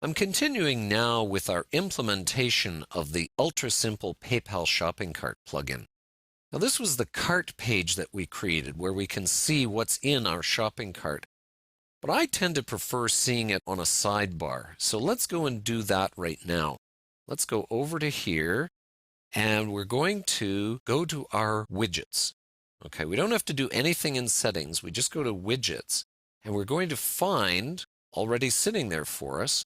I'm continuing now with our implementation of the ultra-simple PayPal shopping cart plugin. Now, this was the cart page that we created where we can see what's in our shopping cart, but I tend to prefer seeing it on a sidebar. So let's go and do that right now. Let's go over to here, and we're going to go to our widgets. Okay, we don't have to do anything in settings. We just go to widgets, and we're going to find, already sitting there for us,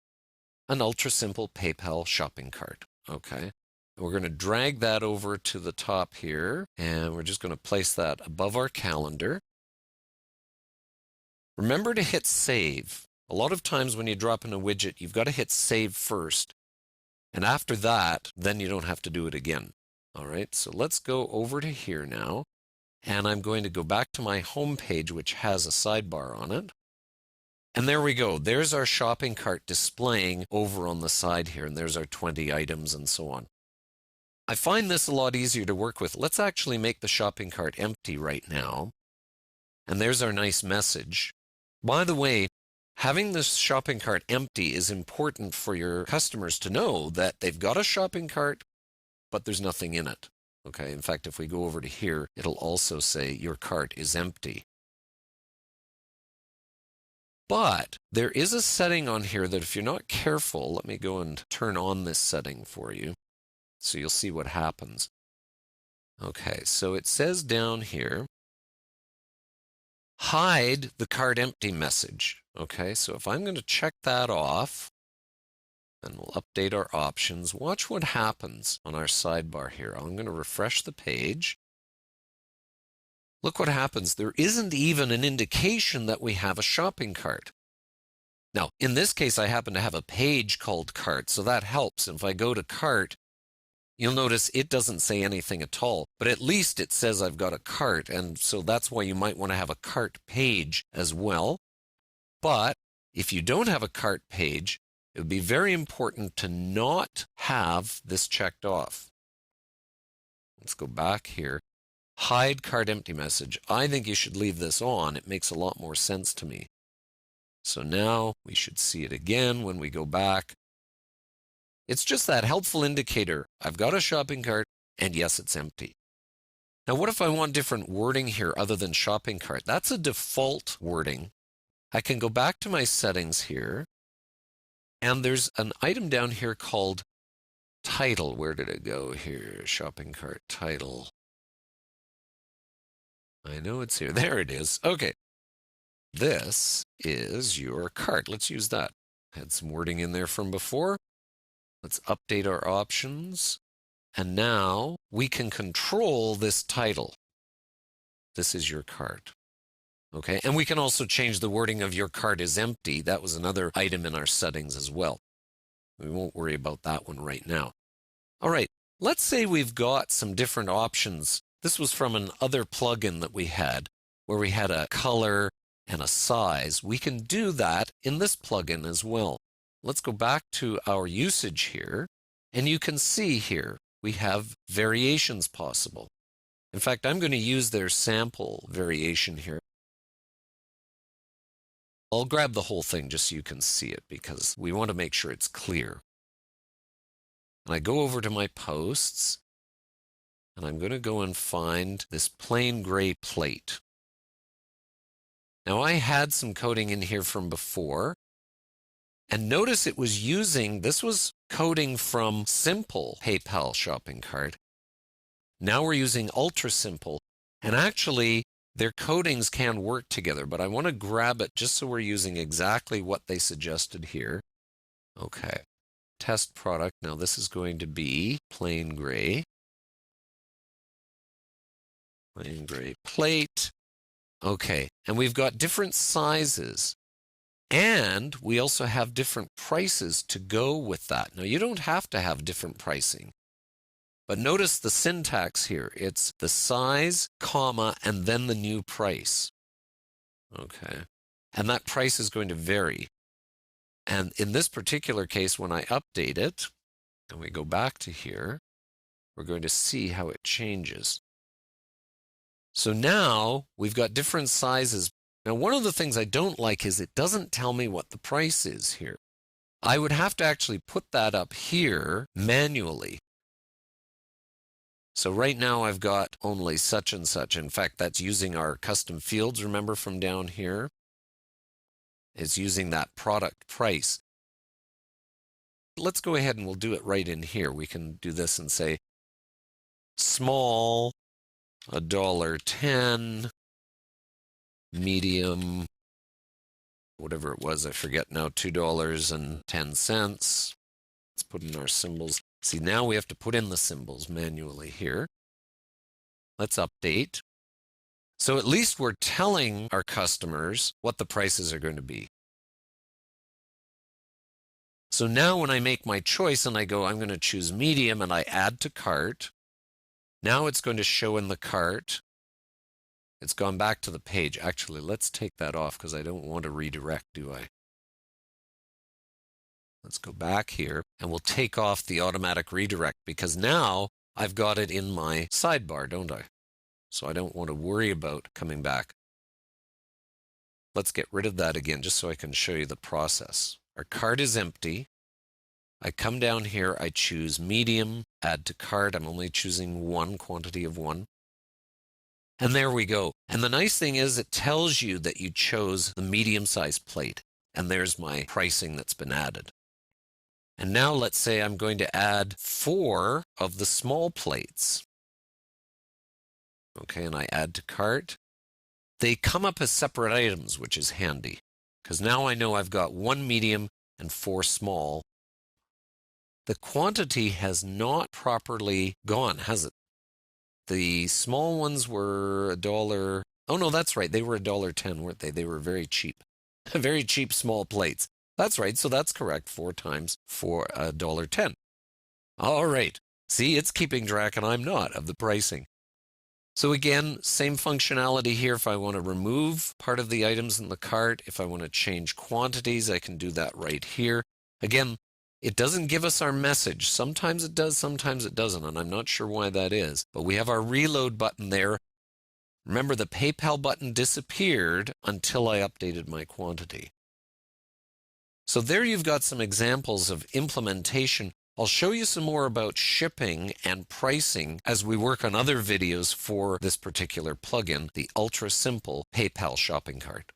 an ultra-simple PayPal shopping cart. Okay, we're going to drag that over to the top here, and we're just going to place that above our calendar. Remember to hit save. A lot of times when you drop in a widget, you've got to hit save first, and after that, then you don't have to do it again. All right, so let's go over to here now, and I'm going to go back to my home page, which has a sidebar on it. And there we go. There's our shopping cart displaying over on the side here, and there's our 20 items and so on. I find this a lot easier to work with. Let's actually make the shopping cart empty right now. And there's our nice message. By the way, having this shopping cart empty is important for your customers to know that they've got a shopping cart, but there's nothing in it. Okay, in fact, if we go over to here, it'll also say your cart is empty. But there is a setting on here that if you're not careful, let me go and turn on this setting for you so you'll see what happens. Okay, so it says down here, hide the cart empty message. Okay, so if I'm going to check that off, and we'll update our options, watch what happens on our sidebar here. I'm going to refresh the page. Look what happens. There isn't even an indication that we have a shopping cart. Now, in this case, I happen to have a page called cart, so that helps. If I go to cart, you'll notice it doesn't say anything at all, but at least it says I've got a cart, and so that's why you might want to have a cart page as well. But if you don't have a cart page, it would be very important to not have this checked off. Let's go back here. Hide cart empty message. I think you should leave this on. It makes a lot more sense to me. So now we should see it again when we go back. It's just that helpful indicator. I've got a shopping cart, and yes, it's empty. Now, what if I want different wording here other than shopping cart? That's a default wording. I can go back to my settings here, and there's an item down here called title. Where did it go here? Shopping cart title. I know it's here. There it is. Okay. This is your cart. Let's use that. Had some wording in there from before. Let's update our options. And now we can control this title. This is your cart. Okay. And we can also change the wording of your cart is empty. That was another item in our settings as well. We won't worry about that one right now. All right. Let's say we've got some different options. This was from an other plugin that we had where we had a color and a size. We can do that in this plugin as well. Let's go back to our usage here, and you can see here we have variations possible. In fact, I'm going to use their sample variation here. I'll grab the whole thing just so you can see it because we want to make sure it's clear. And I go over to my posts, and I'm going to go and find this plain gray plate. Now, I had some coding in here from before, and notice it was using, this was coding from simple PayPal shopping cart. Now we're using ultra simple, and actually their codings can work together, but I want to grab it just so we're using exactly what they suggested here. Okay, test product. Now this is going to be plain gray. Plain gray plate. Okay, and we've got different sizes, and we also have different prices to go with that. Now, you don't have to have different pricing, but notice the syntax here. It's the size, comma, and then the new price. Okay, and that price is going to vary. And in this particular case, when I update it, and we go back to here, we're going to see how it changes. So now we've got different sizes. Now, one of the things I don't like is it doesn't tell me what the price is here. I would have to actually put that up here manually. So right now I've got only such and such. In fact, that's using our custom fields, remember from down here? It's using that product price. Let's go ahead and we'll do it right in here. We can do this and say small, $1.10, medium, whatever it was, I forget now, $2.10. Let's put in our symbols. See, now we have to put in the symbols manually here. Let's update. So at least we're telling our customers what the prices are going to be. So now when I make my choice and I go, I'm going to choose medium and I add to cart, now it's going to show in the cart. It's gone back to the page. Actually, let's take that off because I don't want to redirect, do I? Let's go back here and we'll take off the automatic redirect because now I've got it in my sidebar, don't I? So I don't want to worry about coming back. Let's get rid of that again just so I can show you the process. Our cart is empty. I come down here, I choose medium, add to cart. I'm only choosing one quantity of one. And there we go. And the nice thing is it tells you that you chose the medium-sized plate. And there's my pricing that's been added. And now let's say I'm going to add 4 of the small plates. Okay, and I add to cart. They come up as separate items, which is handy, because now I know I've got 1 medium and 4 small. The quantity has not properly gone, has it? The small ones were $1. Oh no, that's right. They were $1.10, weren't they? They were very cheap. Very cheap small plates. That's right, so that's correct. 4 times for $1.10. All right. See, it's keeping track and I'm not of the pricing. So again, same functionality here. If I want to remove part of the items in the cart, if I want to change quantities, I can do that right here. Again, it doesn't give us our message. Sometimes it does, sometimes it doesn't, and I'm not sure why that is. But we have our reload button there. Remember, the PayPal button disappeared until I updated my quantity. So there you've got some examples of implementation. I'll show you some more about shipping and pricing as we work on other videos for this particular plugin, the ultra simple PayPal shopping cart.